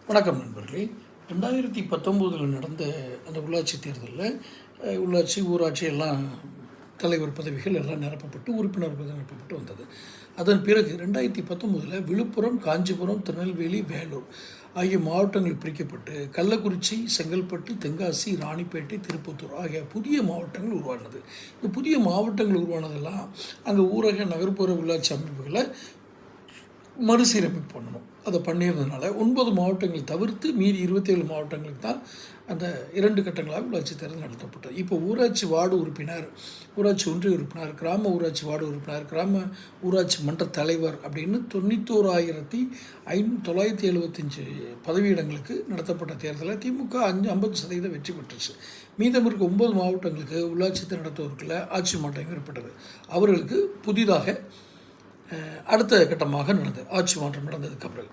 வணக்கம் நண்பர்களே. 2019 நடந்த அந்த உள்ளாட்சி தேர்தலில் உள்ளாட்சி, ஊராட்சி எல்லாம் தலைவர் பதவிகள் எல்லாம் நிரப்பப்பட்டு, உறுப்பினர் பதவி நிரப்பப்பட்டு வந்தது. அதன் பிறகு 2019 விழுப்புரம், காஞ்சிபுரம், திருநெல்வேலி, வேலூர் ஆகிய மாவட்டங்கள் பிரிக்கப்பட்டு கள்ளக்குறிச்சி, செங்கல்பட்டு, தென்காசி, ராணிப்பேட்டை, திருப்பத்தூர் ஆகிய புதிய மாவட்டங்கள் உருவானது. இந்த புதிய மாவட்டங்கள் உருவானதெல்லாம் அங்கே ஊரக நகர்ப்புற உள்ளாட்சி அமைப்புகளை மறுசீரமைப்பு பண்ணணும். அதை பண்ணியிருந்ததுனால 9 மாவட்டங்கள் தவிர்த்து மீதி 27 மாவட்டங்களுக்கு தான் அந்த 2 கட்டங்களாக உள்ளாட்சி தேர்தல் நடத்தப்பட்டது. இப்போ ஊராட்சி வார்டு உறுப்பினர், ஊராட்சி ஒன்றிய உறுப்பினர், கிராம ஊராட்சி வார்டு உறுப்பினர், கிராம ஊராட்சி மன்ற தலைவர் அப்படின்னு 91,975 பதவியிடங்களுக்கு நடத்தப்பட்ட தேர்தலில் திமுக 50% வெற்றி பெற்றுச்சு. மீதம் இருக்க 9 மாவட்டங்களுக்கு உள்ளாட்சி நடத்துவதற்குள்ள ஆட்சி மாற்றம் ஏற்பட்டது. அவர்களுக்கு புதிதாக அடுத்த கட்டமாக நடந்தது ஆட்சி மாற்றம் நடந்ததுக்கு பிறகு.